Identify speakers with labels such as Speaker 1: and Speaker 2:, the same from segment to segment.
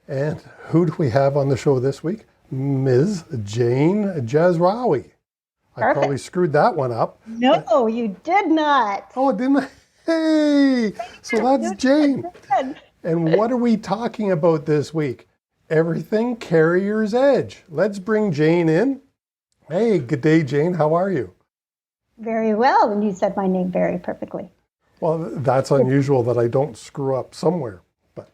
Speaker 1: And who do we have on the show this week? Ms. Jane Jazrawi. I probably screwed that one up.
Speaker 2: No, you did not.
Speaker 1: Oh, didn't I? Hey, so that's Jane. And what are we talking about this week? Everything Carrier's Edge. Let's bring Jane in. Hey, good day, Jane. How are you?
Speaker 2: Very well, and you said my name very perfectly.
Speaker 1: Well, that's unusual that I don't screw up somewhere. But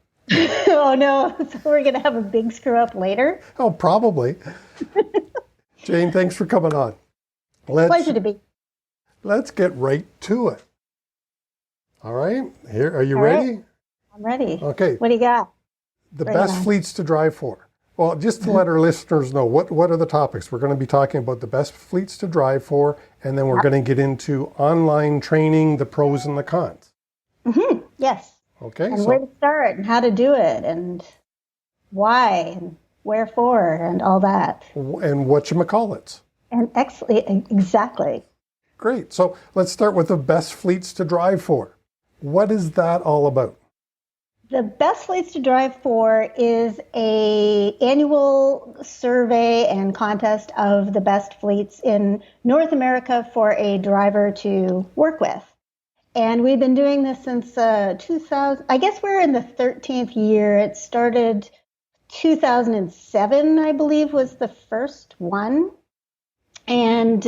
Speaker 2: oh no, so we're going to have a big screw up later?
Speaker 1: Oh, probably. Jane, thanks for coming on.
Speaker 2: Pleasure to be.
Speaker 1: Let's get right to it. All right, here, are you ready?
Speaker 2: Right. I'm ready.
Speaker 1: Okay.
Speaker 2: What do you got?
Speaker 1: The best fleets to drive for. Well, just to let our listeners know, what are the topics? We're going to be talking about the best fleets to drive for, and then we're going to get into online training, the pros and the cons.
Speaker 2: Mm-hmm. Yes.
Speaker 1: Okay.
Speaker 2: And where to start, and how to do it, and why, and wherefore, and all that.
Speaker 1: And whatchamacallits.
Speaker 2: And exactly.
Speaker 1: Great. So let's start with the best fleets to drive for. What is that all about?
Speaker 2: The best fleets to drive for is an annual survey and contest of the best fleets in North America for a driver to work with. And we've been doing this since 2000. I guess we're in the 13th year. It started 2007, I believe, was the first one. And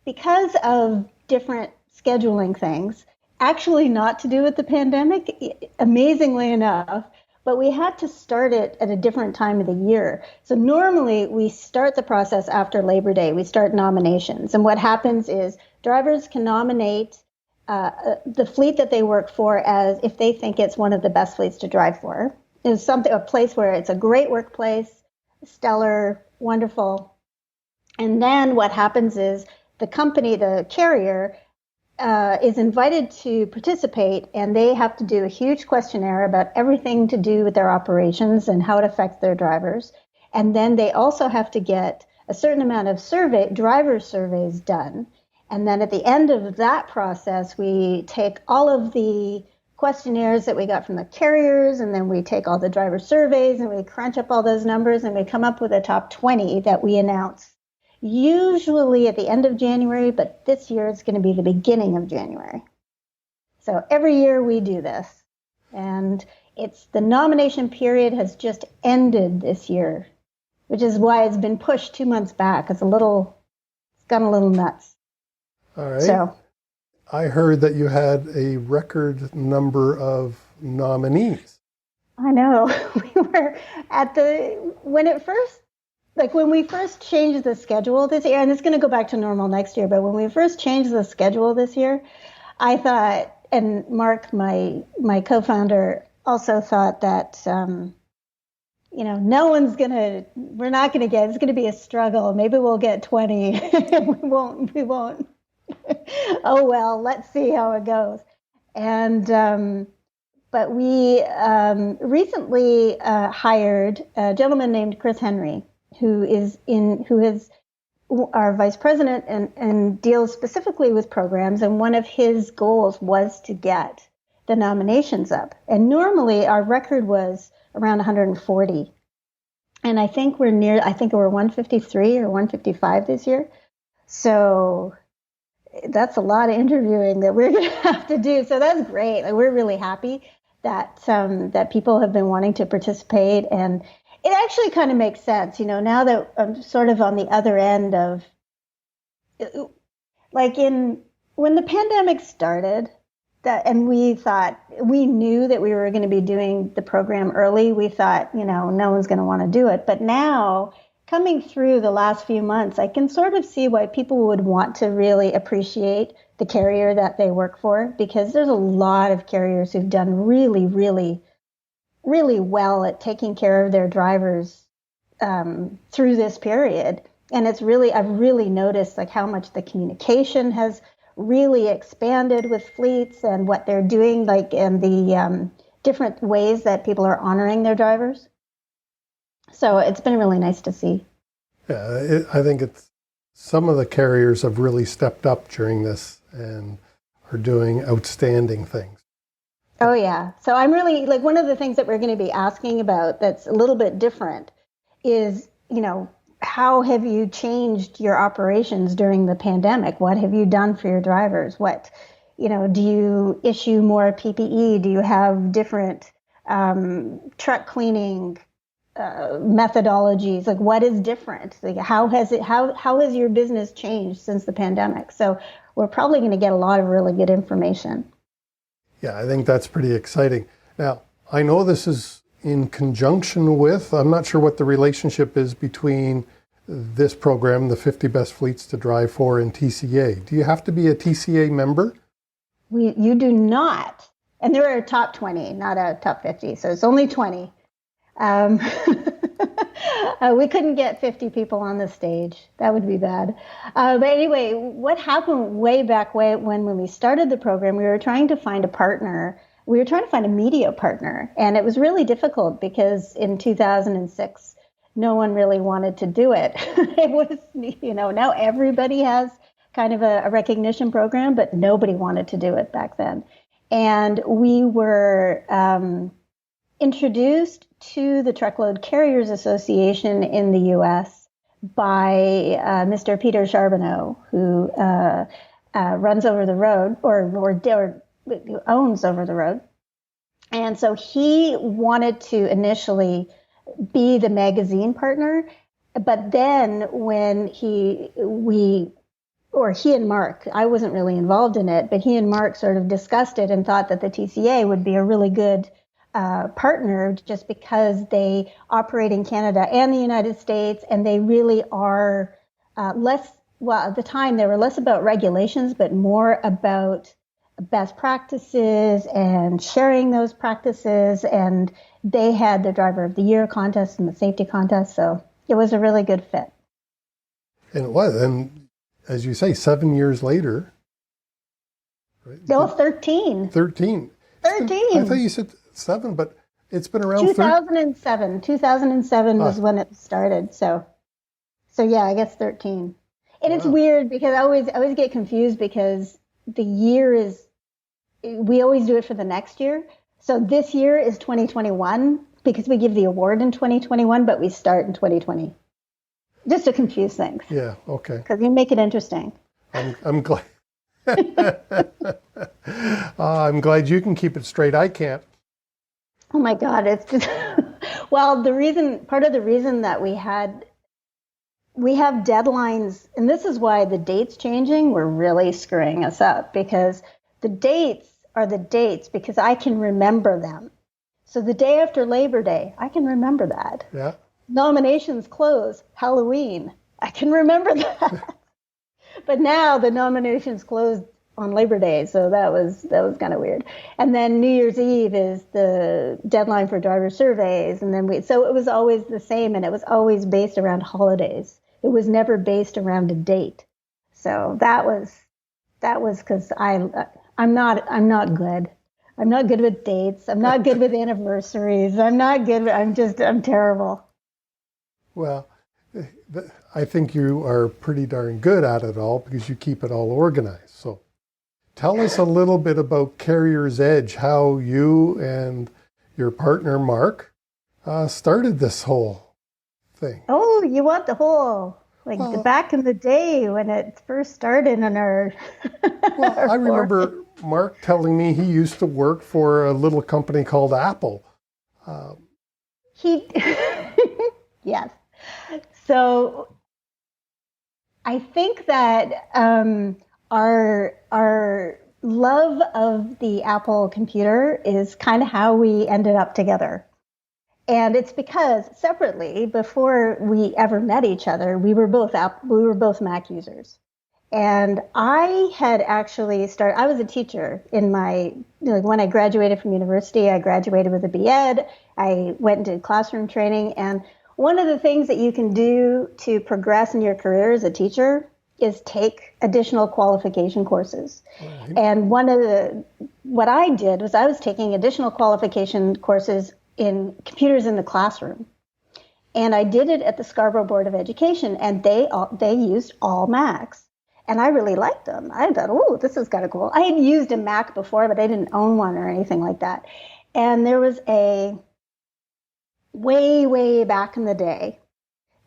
Speaker 2: because of different scheduling things, actually not to do with the pandemic, amazingly enough, but we had to start it at a different time of the year. So normally we start the process after Labor Day. We start nominations. And what happens is drivers can nominate the fleet that they work for as if they think it's one of the best fleets to drive for. It's a place where it's a great workplace, stellar, wonderful. And then what happens is the company, the carrier, is invited to participate, and they have to do a huge questionnaire about everything to do with their operations and how it affects their drivers. And then they also have to get a certain amount of driver surveys done. And then at the end of that process, we take all of the questionnaires that we got from the carriers, and then we take all the driver surveys, and we crunch up all those numbers, and we come up with a top 20 that we announce. Usually at the end of January, but this year it's going to be the beginning of January. So every year we do this. And the nomination period has just ended this year, which is why it's been pushed 2 months back. It's gone a little nuts.
Speaker 1: All right.
Speaker 2: So
Speaker 1: I heard that you had a record number of nominees.
Speaker 2: I know. We were when we first changed the schedule this year, and it's going to go back to normal next year, but when we first changed the schedule this year, I thought, and Mark, my co-founder, also thought that, we're not going to get, it's going to be a struggle. Maybe we'll get 20. we won't. Oh, well, let's see how it goes. And, but we recently hired a gentleman named Chris Henry, who is our vice president and deals specifically with programs. And one of his goals was to get the nominations up. And normally our record was around 140. And I think we're 153 or 155 this year. So that's a lot of interviewing that we're going to have to do. So that's great. Like, we're really happy that people have been wanting to participate, and it actually kind of makes sense, now that I'm sort of on the other end of, when the pandemic started, and we knew that we were going to be doing the program early. We thought, no one's going to want to do it. But now, coming through the last few months, I can sort of see why people would want to really appreciate the carrier that they work for, because there's a lot of carriers who've done really, really, really well at taking care of their drivers through this period. And I've really noticed how much the communication has really expanded with fleets and what they're doing, and the different ways that people are honoring their drivers. So it's been really nice to see.
Speaker 1: Yeah, I think some of the carriers have really stepped up during this and are doing outstanding things.
Speaker 2: Oh, yeah. So I'm really like one of the things that we're going to be asking about that's a little bit different is, how have you changed your operations during the pandemic? What have you done for your drivers? Do you issue more PPE? Do you have different truck cleaning methodologies? Like, what is different? Like, how has your business changed since the pandemic? So we're probably going to get a lot of really good information.
Speaker 1: Yeah, I think that's pretty exciting. Now, I know this is in conjunction with, I'm not sure what the relationship is between this program, the 50 Best Fleets to Drive For, and TCA. Do you have to be a TCA member?
Speaker 2: You do not. And they're a top 20, not a top 50. So it's only 20. We couldn't get 50 people on the stage. That would be bad. But anyway, what happened way back when we started the program, we were trying to find a partner. We were trying to find a media partner. And it was really difficult because in 2006, no one really wanted to do it. It was, now everybody has kind of a recognition program, but nobody wanted to do it back then. And we were introduced to the Truckload Carriers Association in the U.S. by Mr. Peter Charbonneau, who runs Over the Road or owns Over the Road. And so he wanted to initially be the magazine partner, but then when he and Mark, I wasn't really involved in it, but he and Mark sort of discussed it and thought that the TCA would be a really good partner just because they operate in Canada and the United States, and they really are less, well, at the time they were less about regulations, but more about best practices and sharing those practices. And they had the Driver of the Year contest and the safety contest, so it was a really good fit.
Speaker 1: And it was, and as you say, 7 years later. Right?
Speaker 2: No, 13.
Speaker 1: 13.
Speaker 2: 13.
Speaker 1: I thought you said 7, but it's been around
Speaker 2: 2007. 2007 was when it started. So yeah, I guess 13. And It's weird because I always get confused because the year is, we always do it for the next year. So this year is 2021 because we give the award in 2021, but we start in 2020. Just to confuse things.
Speaker 1: Yeah, okay.
Speaker 2: Because you make it interesting.
Speaker 1: I'm glad. I'm glad you can keep it straight. I can't.
Speaker 2: Oh my God, it's just well, part of the reason that we have deadlines, and this is why the dates changing were really screwing us up, because the dates are the dates because I can remember them. So the day after Labor Day, I can remember that.
Speaker 1: Yeah.
Speaker 2: Nominations close, Halloween. I can remember that. But now the nominations closed on Labor Day, so that was kind of weird. And then New Year's Eve is the deadline for driver surveys, and then so it was always the same, and it was always based around holidays. It was never based around a date. So that was because I'm not good. I'm not good with dates. I'm not good with anniversaries. I'm terrible.
Speaker 1: Well, I think you are pretty darn good at it all because you keep it all organized. So tell us a little bit about Carrier's Edge, how you and your partner, Mark, started this whole thing.
Speaker 2: Oh, you want the whole, back in the day when it first started in our...
Speaker 1: Well, I remember Mark telling me he used to work for a little company called Apple.
Speaker 2: Yes. So I think that our love of the Apple computer is kind of how we ended up together. And it's because separately, before we ever met each other, we were both Mac users. And I had actually I was a teacher in when I graduated from university. I graduated with a B.Ed. I went and did classroom training. And one of the things that you can do to progress in your career as a teacher is take additional qualification courses. Right. And what I did was I was taking additional qualification courses in computers in the classroom. And I did it at the Scarborough Board of Education, and they used all Macs. And I really liked them. I thought, oh, this is kind of cool. I had used a Mac before, but I didn't own one or anything like that. And there was way back in the day,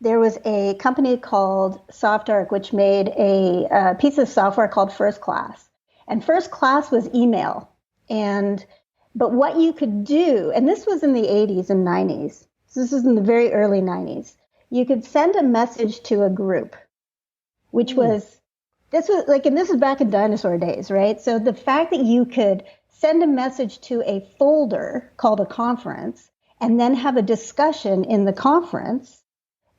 Speaker 2: there was a company called SoftArc, which made a piece of software called First Class. And First Class was email. But what you could do, and this was in the 80s and 90s, so this was in the very early 90s, you could send a message to a group, which was, this was back in dinosaur days, right? So the fact that you could send a message to a folder called a conference and then have a discussion in the conference,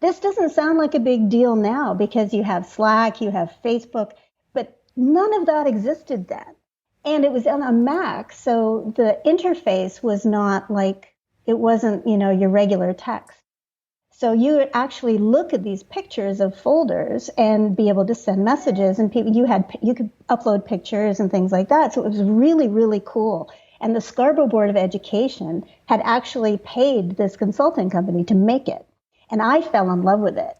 Speaker 2: this doesn't sound like a big deal now because you have Slack, you have Facebook, but none of that existed then. And it was on a Mac, so the interface was not like, it wasn't, your regular text. So you would actually look at these pictures of folders and be able to send messages, and you could upload pictures and things like that. So it was really, really cool. And the Scarborough Board of Education had actually paid this consulting company to make it. And I fell in love with it.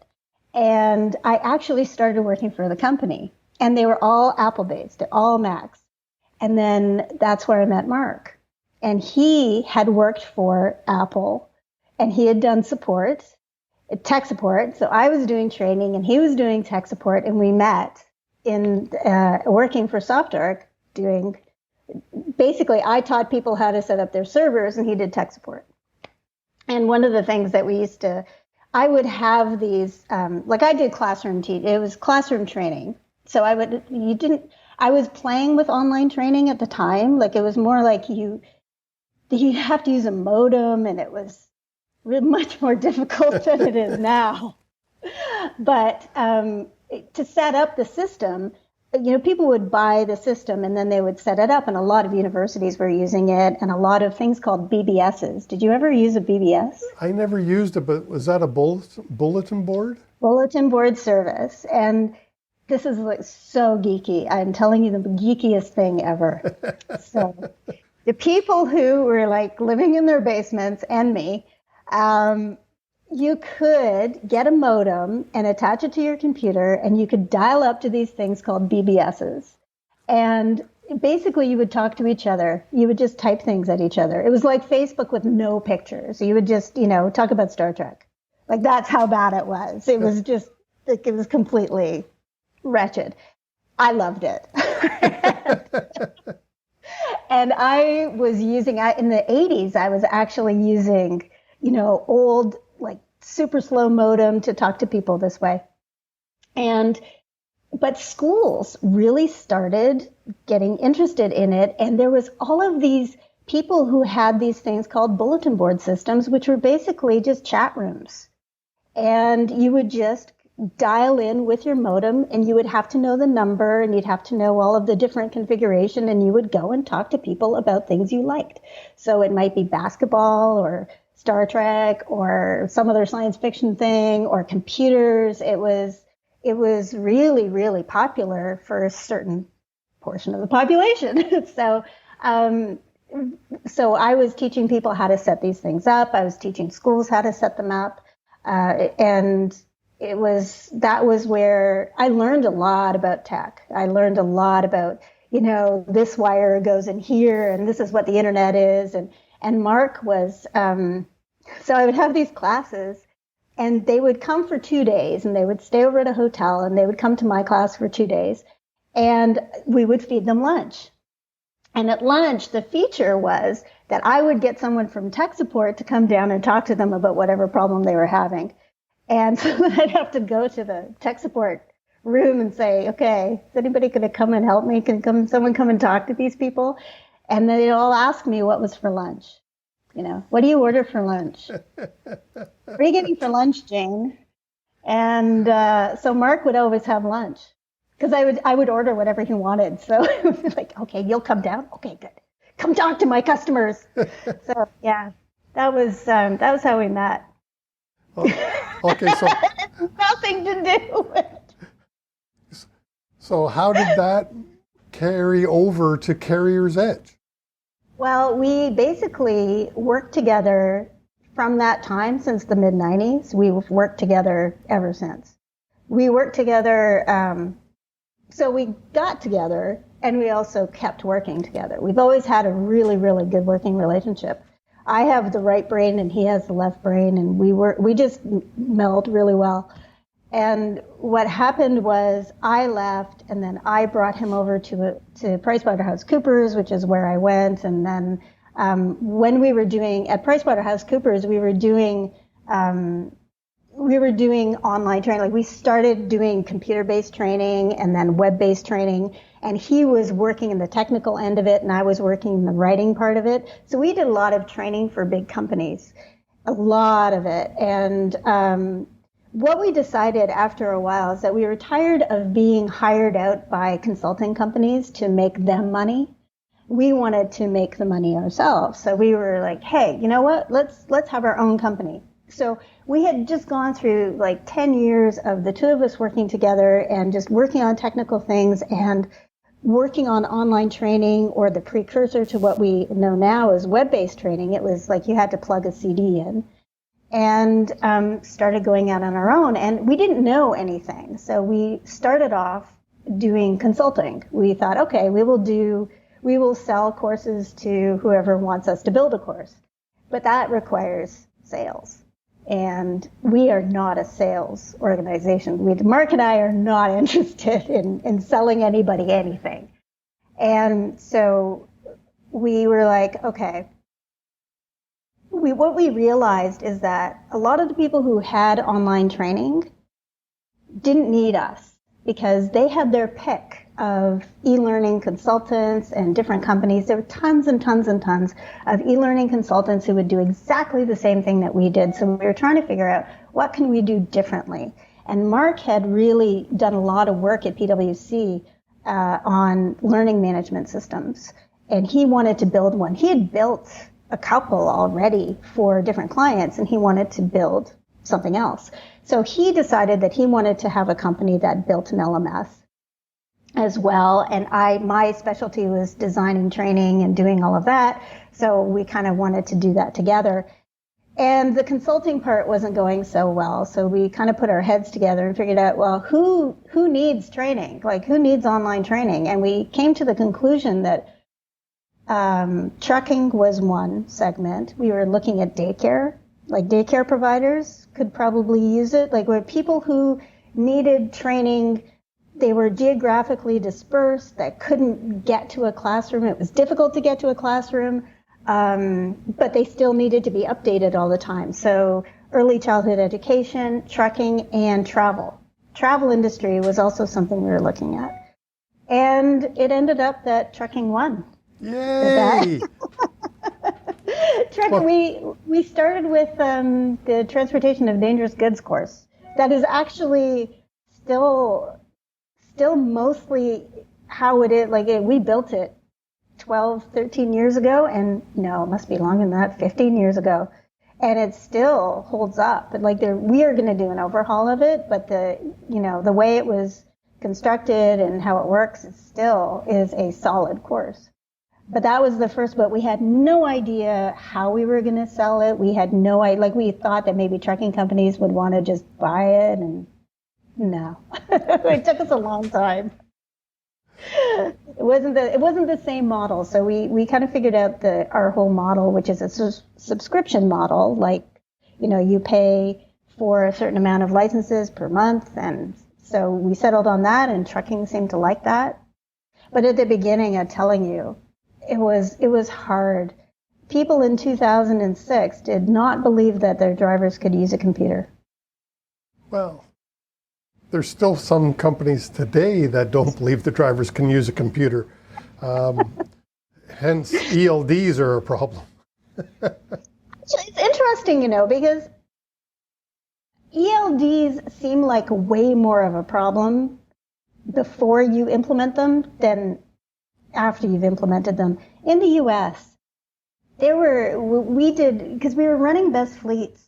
Speaker 2: And I actually started working for the company. And they were all Apple-based, all Macs. And then that's where I met Mark. And he had worked for Apple, and he had done tech support. So I was doing training, and he was doing tech support, and we met in working for SoftArc, basically I taught people how to set up their servers, and he did tech support. And one of the things that I would have these, I did classroom it was classroom training. So I was playing with online training at the time. Like, it was more like you have to use a modem, and it was really much more difficult than it is now. But to set up the system, people would buy the system and then they would set it up, and a lot of universities were using it, and a lot of things called BBSs. Did you ever use a BBS?
Speaker 1: I never used it, but was that a bulletin board? Bulletin
Speaker 2: board service. And this is like so geeky. I'm telling you, the geekiest thing ever. So the people who were like living in their basements, and me, you could get a modem and attach it to your computer, and you could dial up to these things called BBSs. And basically you would talk to each other. You would just type things at each other. It was like Facebook with no pictures. You would just, talk about Star Trek. Like, that's how bad it was. It was just, it was completely wretched. I loved it. And I was using, in the 80s, I was actually using, old, like, super slow modem to talk to people this way. But schools really started getting interested in it. And there was all of these people who had these things called bulletin board systems, which were basically just chat rooms. And you would just dial in with your modem, and you would have to know the number, and you'd have to know all of the different configuration, and you would go and talk to people about things you liked. So it might be basketball or Star Trek or some other science fiction thing or computers. It was really, really popular for a certain portion of the population. So I was teaching people how to set these things up. I was teaching schools how to set them up. And that was where I learned a lot about tech. I learned a lot about, this wire goes in here, and this is what the internet is. And Mark was, so I would have these classes, and they would come for 2 days, and they would stay over at a hotel, and they would come to my class for 2 days, and we would feed them lunch. And at lunch, the feature was that I would get someone from tech support to come down and talk to them about whatever problem they were having. And so I'd have to go to the tech support room and say, okay, is anybody going to come and help me? Can someone come and talk to these people? And then they'd all ask me what was for lunch. What do you order for lunch? What are you getting for lunch, Jane? And so Mark would always have lunch, because I would order whatever he wanted. So it was like, okay, you'll come down. Okay, good. Come talk to my customers. So yeah, that was how we met.
Speaker 1: Okay, so
Speaker 2: nothing to do with it.
Speaker 1: So how did that carry over to Carrier's Edge?
Speaker 2: Well, we basically worked together from that time, since the mid-90s. We've worked together ever since. We worked together So we got together, and we also kept working together. We've always had a really, really good working relationship. I have the right brain, and he has the left brain, and we just meld really well. And what happened was I left, and then I brought him over to PricewaterhouseCoopers, which is where I went. And then when we were doing at PricewaterhouseCoopers, we were doing online training. Like we started doing computer-based training and then web-based training. And he was working in the technical end of it, and I was working in the writing part of it. So we did a lot of training for big companies, a lot of it. And what we decided after a while is that we were tired of being hired out by consulting companies to make them money. We wanted to make the money ourselves. So we were like, hey, you know what? Let's have our own company. So we had just gone through like 10 years of the two of us working together and just working on technical things and working on online training, or the precursor to what we know now as web-based training. It was like you had to plug a CD in. And started going out on our own. And we didn't know anything. So we started off doing consulting. We thought, okay, we will sell courses to whoever wants us to build a course. But that requires sales. And we are not a sales organization. Mark and I are not interested in selling anybody anything. And so we were like, okay. What we realized is that a lot of the people who had online training didn't need us because they had their pick of e-learning consultants and different companies. There were tons and tons and tons of e-learning consultants who would do exactly the same thing that we did. So we were trying to figure out what can we do differently. And Mark had really done a lot of work at PwC on learning management systems. And he wanted to build one. He had built a couple already for different clients, and he wanted to build something else. So he decided that he wanted to have a company that built an LMS as well. And my specialty was designing training and doing all of that. So we kind of wanted to do that together. And the consulting part wasn't going so well. So we kind of put our heads together and figured out, well, who needs training? Like, who needs online training? And we came to the conclusion that trucking was one segment. We were looking at daycare, like daycare providers could probably use it. Like, where people who needed training, they were geographically dispersed, that couldn't get to a classroom. It was difficult to get to a classroom, but they still needed to be updated all the time. So early childhood education, trucking, and travel. Travel industry was also something we were looking at. And it ended up that trucking won.
Speaker 1: Yay!
Speaker 2: We started with the transportation of dangerous goods course. That is actually still mostly how it is. Like, we built it 12, 13 years ago, and no, it must be longer than that, 15 years ago. And it still holds up. But we are going to do an overhaul of it, but the way it was constructed and how it works, it still is a solid course. But that was the first, but we had no idea how we were going to sell it. We had no idea, we thought that maybe trucking companies would want to just buy it, and no. It took us a long time. It wasn't the same model. So we kind of figured out our whole model, which is a subscription model. Like, you pay for a certain amount of licenses per month. And so we settled on that, and trucking seemed to like that. But at the beginning, I'm telling you, it was hard. People in 2006 did not believe that their drivers could use a computer.
Speaker 1: Well, there's still some companies today that don't believe the drivers can use a computer. Hence, ELDs are a problem.
Speaker 2: It's interesting, because ELDs seem like way more of a problem before you implement them than after you've implemented them. In the U.S., because we were running best fleets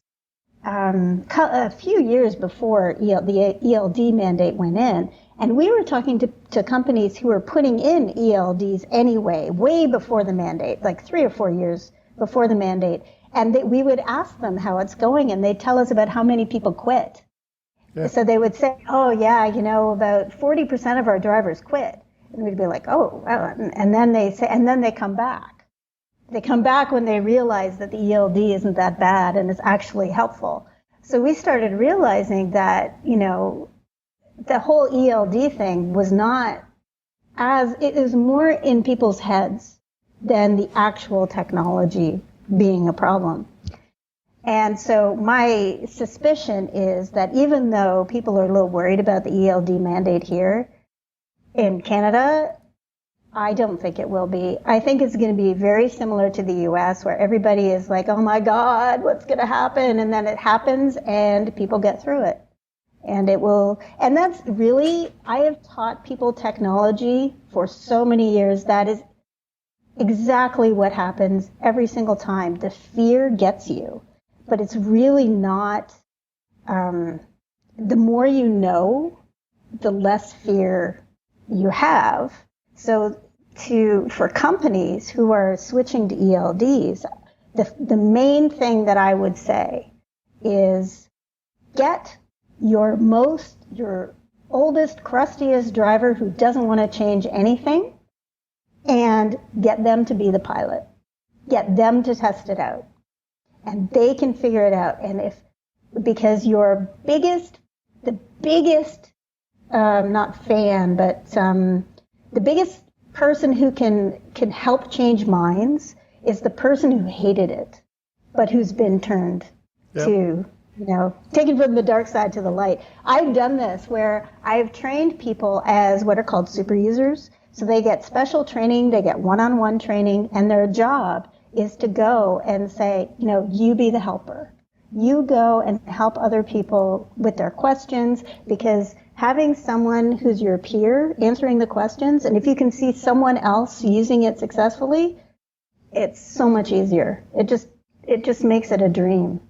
Speaker 2: a few years before the ELD mandate went in, and we were talking to companies who were putting in ELDs anyway, way before the mandate, like 3 or 4 years before the mandate, and we would ask them how it's going, and they'd tell us about how many people quit.
Speaker 1: Yeah.
Speaker 2: So they would say, oh, yeah, about 40% of our drivers quit. And we'd be like, oh, wow. And then they come back. They come back when they realize that the ELD isn't that bad and is actually helpful. So we started realizing that, the whole ELD thing was not it is more in people's heads than the actual technology being a problem. And so my suspicion is that even though people are a little worried about the ELD mandate here in Canada, I don't think it will be. I think it's going to be very similar to the US, where everybody is like, oh my God, what's going to happen? And then it happens and people get through it. And it will, and that's really, I have taught people technology for so many years. That is exactly what happens every single time. The fear gets you, but it's really not, the more you know, the less fear you have. So for companies who are switching to ELDs, the main thing that I would say is get your oldest, crustiest driver who doesn't want to change anything and get them to be the pilot. Get them to test it out. And they can figure it out. And because the biggest, not fan, but the biggest person who can help change minds is the person who hated it, but who's been turned to, taken from the dark side to the light. I've done this where I've trained people as what are called super users. So they get special training, they get one-on-one training, and their job is to go and say, you be the helper. You go and help other people with their questions, because having someone who's your peer answering the questions, and if you can see someone else using it successfully, it's so much easier. It just makes it a dream.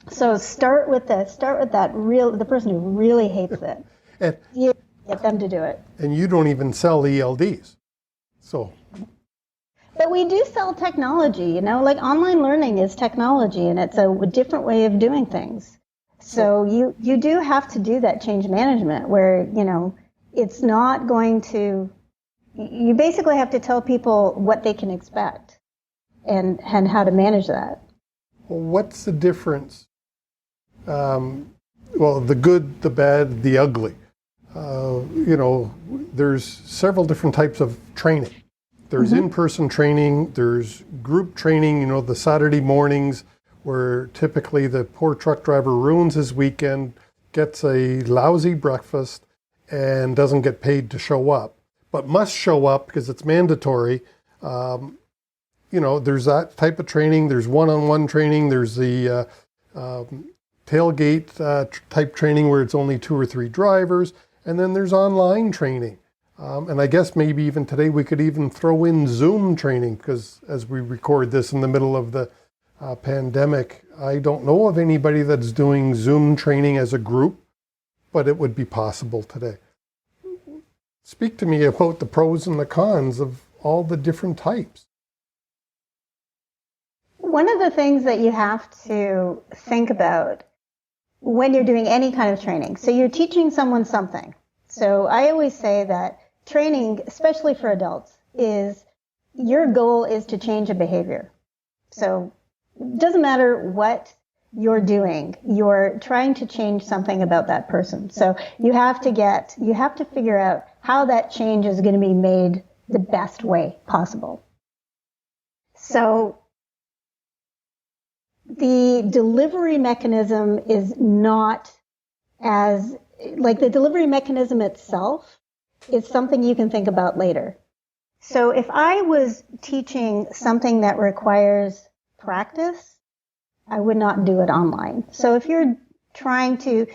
Speaker 2: So start with the person who really hates it.
Speaker 1: And
Speaker 2: You get them to do it.
Speaker 1: And you don't even sell ELDs. So.
Speaker 2: But we do sell technology, like online learning is technology, and it's a different way of doing things. So you do have to do that change management where, it's not going to, you basically have to tell people what they can expect and how to manage that.
Speaker 1: Well, what's the difference? The good, the bad, the ugly. There's several different types of training. There's in-person training, there's group training, the Saturday mornings where typically the poor truck driver ruins his weekend, gets a lousy breakfast, and doesn't get paid to show up, but must show up because it's mandatory. There's that type of training. There's one-on-one training. There's the tailgate type training where it's only 2 or 3 drivers. And then there's online training. And I guess maybe even today we could even throw in Zoom training, because as we record this in the middle of the pandemic, I don't know of anybody that's doing Zoom training as a group, but it would be possible today. Speak to me about the pros and the cons of all the different types.
Speaker 2: One of the things that you have to think about when you're doing any kind of training, so you're teaching someone something. So I always say that training, especially for adults, is your goal is to change a behavior. So it doesn't matter what you're doing, you're trying to change something about that person. So you have to figure out how that change is going to be made the best way possible. So the delivery mechanism is not as, the delivery mechanism itself is something you can think about later. So if I was teaching something that requires practice, I would not do it online. So if you're so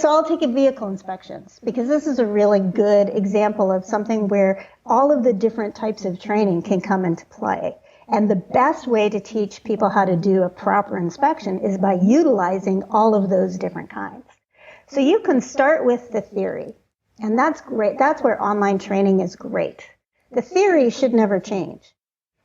Speaker 2: I'll take vehicle inspections, because this is a really good example of something where all of the different types of training can come into play. And the best way to teach people how to do a proper inspection is by utilizing all of those different kinds. So you can start with the theory, and that's great. That's where online training is great. The theory should never change.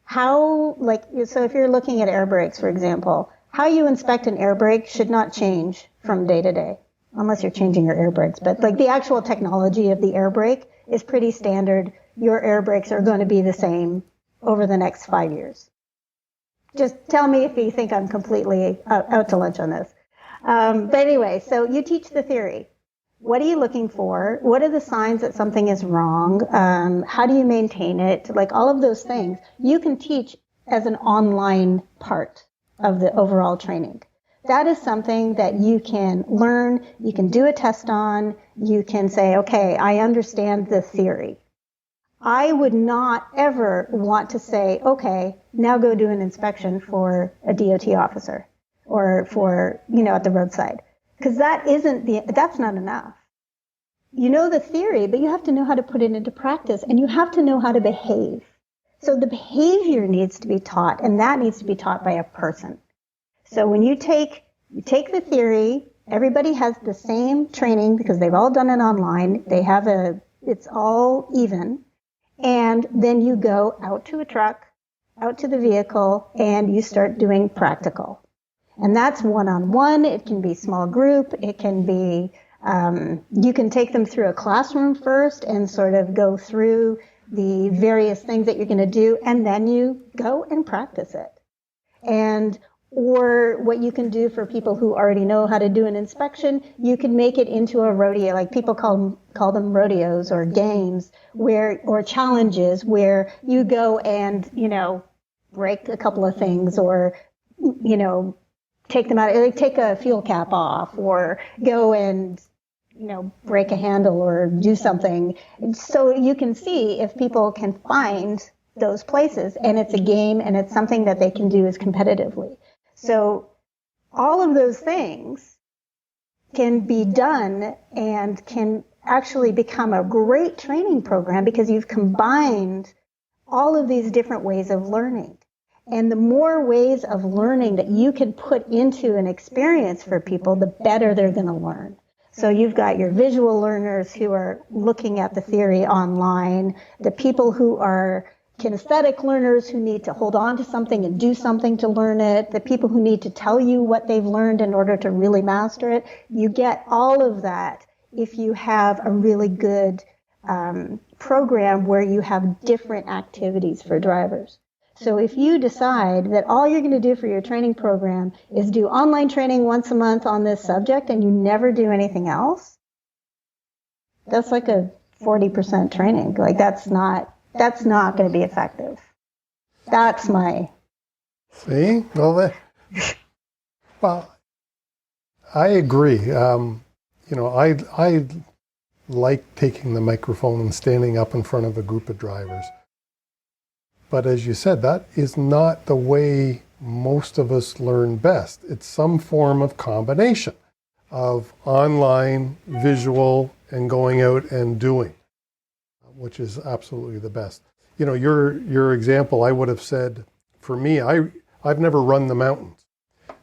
Speaker 2: So if you're looking at air brakes, for example, how you inspect an air brake should not change from day to day. unless you're changing your air brakes. But like the actual technology of the air brake is pretty standard. Your air brakes are going to be the same over the next 5 years. Just tell me if you think I'm completely out to lunch on this. But anyway, so you teach the theory. What are you looking for? What are the signs that something is wrong? How do you maintain it? Like all of those things you can teach as an online part of the overall training. That is something that you can learn, you can do a test on, you can say, okay, I understand the theory. I would not ever want to say, okay, now go do an inspection for a DOT officer or for, at the roadside. Because that's not enough. You know the theory, but you have to know how to put it into practice, and you have to know how to behave. So the behavior needs to be taught, and that needs to be taught by a person. So when you take the theory, everybody has the same training because they've all done it online. It's all even. And then you go out to a truck, out to the vehicle, and you start doing practical. And that's one-on-one. It can be small group. It can be, you can take them through a classroom first and sort of go through the various things that you're going to do, and then you go and practice it. Or what you can do for people who already know how to do an inspection, you can make it into a rodeo, like people call them rodeos or games or challenges where you go and, break a couple of things or, take them out, like take a fuel cap off or go and, break a handle or do something. So you can see if people can find those places, and it's a game and it's something that they can do as competitively. So all of those things can be done and can actually become a great training program because you've combined all of these different ways of learning. And the more ways of learning that you can put into an experience for people, the better they're going to learn. So you've got your visual learners who are looking at the theory online, the people who are kinesthetic learners who need to hold on to something and do something to learn it, the people who need to tell you what they've learned in order to really master it. You get all of that if you have a really good program where you have different activities for drivers. So if you decide that all you're going to do for your training program is do online training once a month on this subject and you never do anything else, that's like a 40% training. Like that's not going to be effective. That's my...
Speaker 1: See? Well, I agree. I like taking the microphone and standing up in front of a group of drivers. But as you said, that is not the way most of us learn best. It's some form of combination of online, visual, and going out and doing, which is absolutely the best. Your example, I would have said, for me, I've never run the mountains.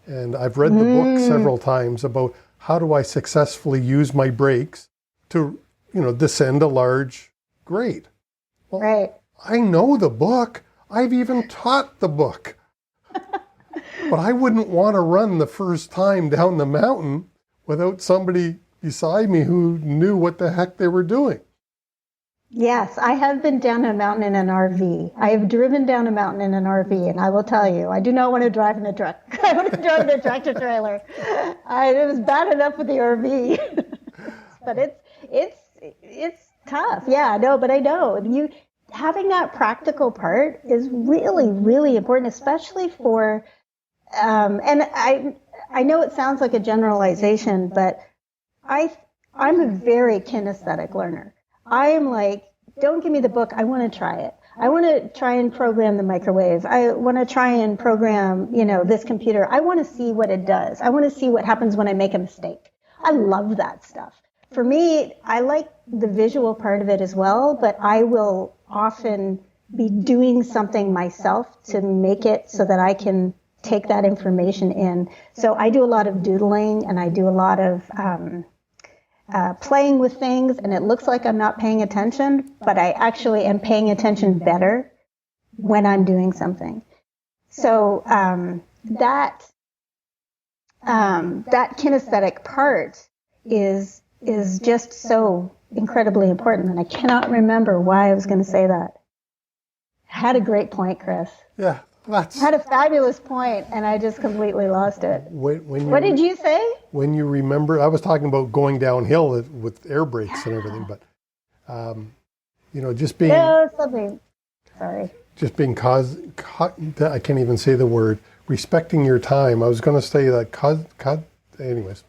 Speaker 1: And I've read the book several times about how do I successfully use my brakes to, descend a large grade. Well,
Speaker 2: right.
Speaker 1: I know the book. I've even taught the book. But I wouldn't want to run the first time down the mountain without somebody beside me who knew what the heck they were doing.
Speaker 2: Yes, I have been down a mountain in an RV. I have driven down a mountain in an RV, and I will tell you, I do not want to drive in a truck. I want to drive in a tractor trailer. It was bad enough with the RV. But it's tough. Yeah, no, but I know. Having that practical part is really, really important, especially for, and I know it sounds like a generalization, but I'm a very kinesthetic learner. I am like, don't give me the book. I want to try it. I want to try and program the microwave. I want to try and program, this computer. I want to see what it does. I want to see what happens when I make a mistake. I love that stuff. For me, I like the visual part of it as well, but I will often be doing something myself to make it so that I can take that information in. So I do a lot of doodling and I do a lot of playing with things, and it looks like I'm not paying attention, but I actually am paying attention better when I'm doing something. So that kinesthetic part is just so incredibly important. And I cannot remember why I was going to say that. Had a great point, Chris.
Speaker 1: Yeah,
Speaker 2: Had a fabulous point, and I just completely lost it. What did you say?
Speaker 1: When you remember, I was talking about going downhill with air brakes and everything, but just being just being I can't even say the word, respecting your time. I was going to say that anyways.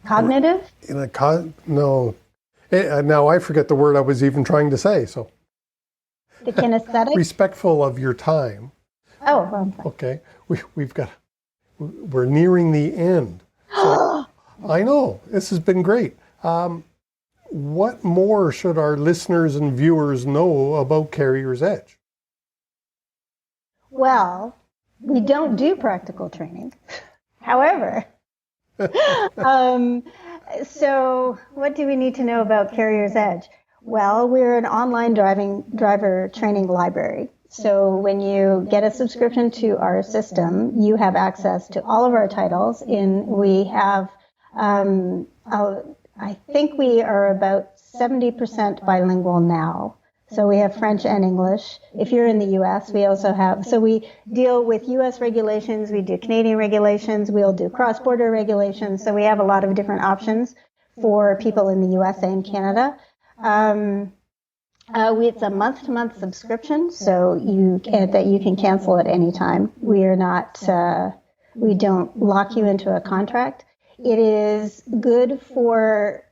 Speaker 2: Cognitive?
Speaker 1: No. Now I forget the word I was even trying to say. So.
Speaker 2: The kinesthetic?
Speaker 1: Respectful of your time.
Speaker 2: Oh, well.
Speaker 1: Okay. We're nearing the end. So, I know. This has been great. What more should our listeners and viewers know about Carrier's Edge?
Speaker 2: Well, we don't do practical training. However, so what do we need to know about Carrier's Edge? Well, we're an online driver training library. So when you get a subscription to our system, you have access to all of our titles. We have, I think we are about 70% bilingual now. So we have French and English. If you're in the U.S., we also have, so we deal with U.S. regulations, we do Canadian regulations, we'll do cross-border regulations. So we have a lot of different options for people in the USA and Canada. It's a month-to-month subscription, so you can cancel at any time. We don't lock you into a contract. It is good for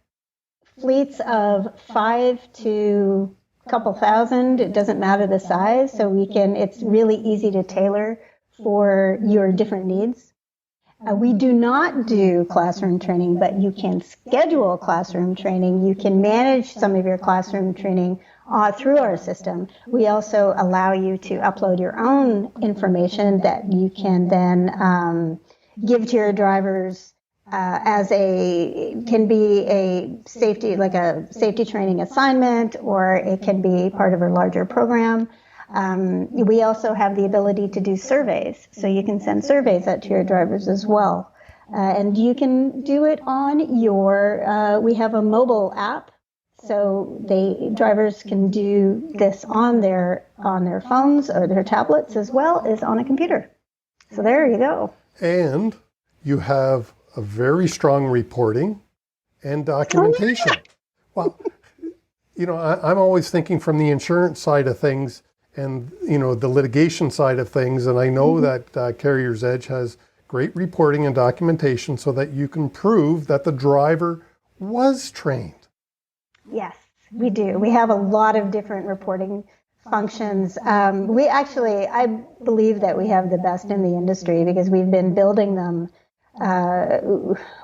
Speaker 2: fleets of 5 to a couple thousand. It doesn't matter the size, so it's really easy to tailor for your different needs. We do not do classroom training, but you can schedule classroom training. You can manage some of your classroom training through our system. We also allow you to upload your own information that you can then give to your drivers can be a safety training assignment, or it can be part of a larger program. We also have the ability to do surveys, so you can send surveys out to your drivers as well. And you can do it on we have a mobile app, so drivers can do this on their phones or their tablets as well as on a computer. So there you go. And
Speaker 1: you have a very strong reporting and documentation. Well, I'm always thinking from the insurance side of things and, the litigation side of things. And I know that Carrier's Edge has great reporting and documentation so that you can prove that the driver was trained.
Speaker 2: Yes, we do. We have a lot of different reporting functions. I believe that we have the best in the industry because we've been building them.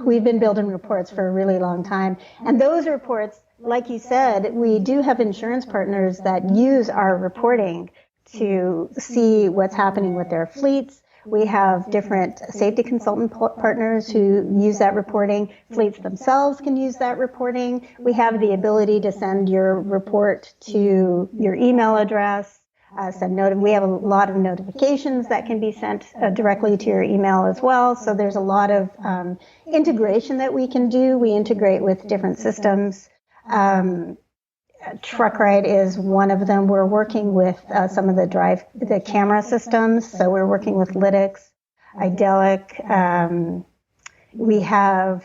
Speaker 2: We've been building reports for a really long time. And those reports, like you said, we do have insurance partners that use our reporting to see what's happening with their fleets. We have different safety consultant partners who use that reporting. Fleets themselves can use that reporting. We have the ability to send your report to your email address. We have a lot of notifications that can be sent directly to your email as well. So there's a lot of integration that we can do. We integrate with different systems. TruckRide is one of them. We're working with some of the camera systems. So we're working with Lytx, Idelic. We're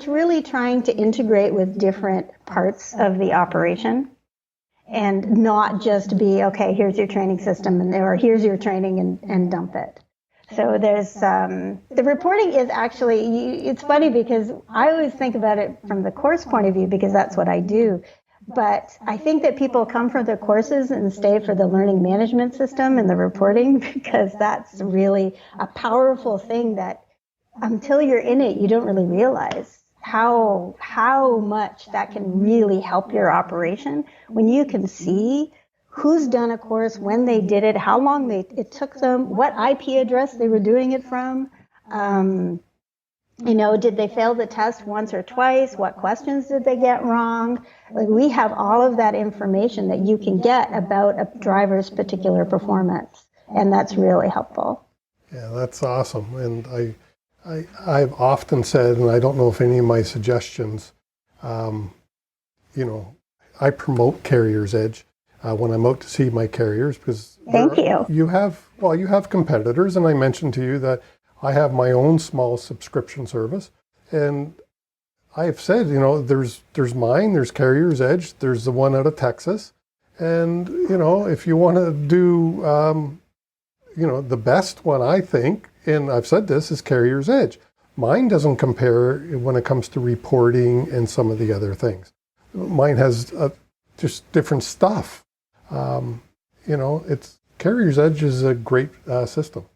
Speaker 2: really trying to integrate with different parts of the operation. And not just be, okay, here's your training system, or here's your training and dump it. So there's, the reporting is actually, it's funny because I always think about it from the course point of view because that's what I do. But I think that people come for the courses and stay for the learning management system and the reporting because that's really a powerful thing that until you're in it, you don't really realize how much that can really help your operation when you can see who's done a course, when they did it, how long it took them, what IP address they were doing it from. Did they fail the test once or twice? What questions did they get wrong? We have all of that information that you can get about a driver's particular performance, and that's really helpful.
Speaker 1: Yeah, that's awesome. And I've often said, and I don't know if any of my suggestions, you know, I promote Carrier's Edge when I'm out to see my carriers, because you have competitors, and I mentioned to you that I have my own small subscription service, and I've said, you know, there's mine, there's Carrier's Edge, there's the one out of Texas, and you know, if you want to do, you know, the best one, I think, and I've said this, is Carrier's Edge. Mine doesn't compare when it comes to reporting and some of the other things. Mine has just different stuff. You know, Carrier's Edge is a great system.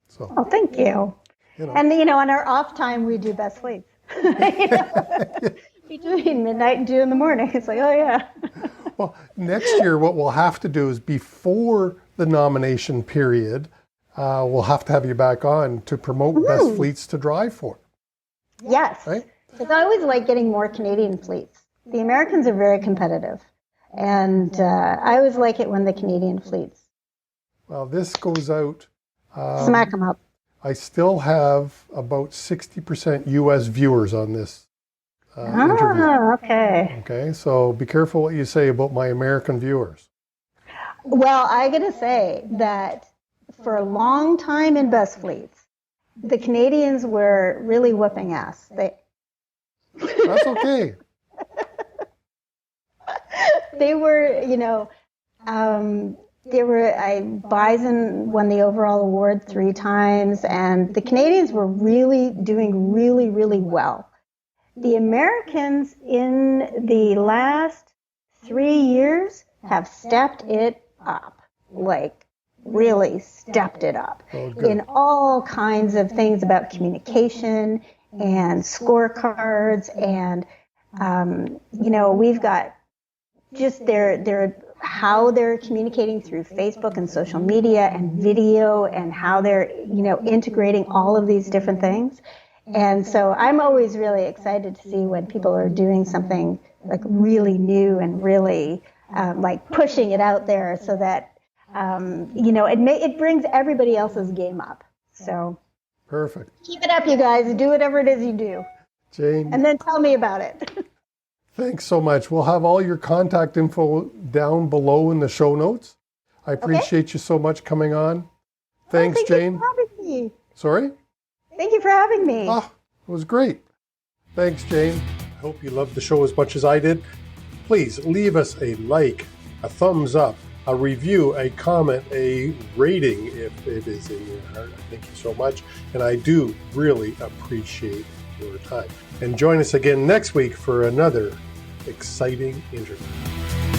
Speaker 1: So.
Speaker 2: Oh, thank you.
Speaker 1: You know.
Speaker 2: And you know, on our off time, we do best fleets. You know? Between midnight and 2 in the morning, it's like, oh yeah.
Speaker 1: Well, next year, what we'll have to do is before the nomination period, we'll have to have you back on to promote best fleets to drive for.
Speaker 2: Yes,
Speaker 1: right?
Speaker 2: Because I always like getting more Canadian fleets. The Americans are very competitive, and I always like it when the Canadian fleets.
Speaker 1: Well, this goes out.
Speaker 2: Smack them up.
Speaker 1: I still have about 60% U.S. viewers on this interview.
Speaker 2: Okay.
Speaker 1: Okay, so be careful what you say about my American viewers.
Speaker 2: Well, I gotta say that for a long time in best fleets, the Canadians were really whooping ass.
Speaker 1: That's okay.
Speaker 2: They were, you know, Bison won the overall award 3 times, and the Canadians were really doing really well. The Americans in the last 3 years have stepped it up, like really stepped it up in all kinds of things about communication and scorecards, and you know, we've got just how they're communicating through Facebook and social media and video, and how they're, you know, integrating all of these different things. And so I'm always really excited to see when people are doing something like really new and really like pushing it out there, so that you know, it brings everybody else's game up. So
Speaker 1: perfect.
Speaker 2: Keep it up, you guys. Do whatever it is you do,
Speaker 1: Jane.
Speaker 2: and then tell me about it.
Speaker 1: Thanks so much. We'll have all your contact info down below in the show notes. I appreciate you so much coming on. Thanks, Jane.
Speaker 2: Thank you for having me.
Speaker 1: Sorry?
Speaker 2: Thank you for having me.
Speaker 1: Ah, it was great. Thanks, Jane. I hope you loved the show as much as I did. Please leave us a like, a thumbs up, a review, a comment, a rating if it is in your heart. Thank you so much. And I do really appreciate your time. And join us again next week for another exciting interview.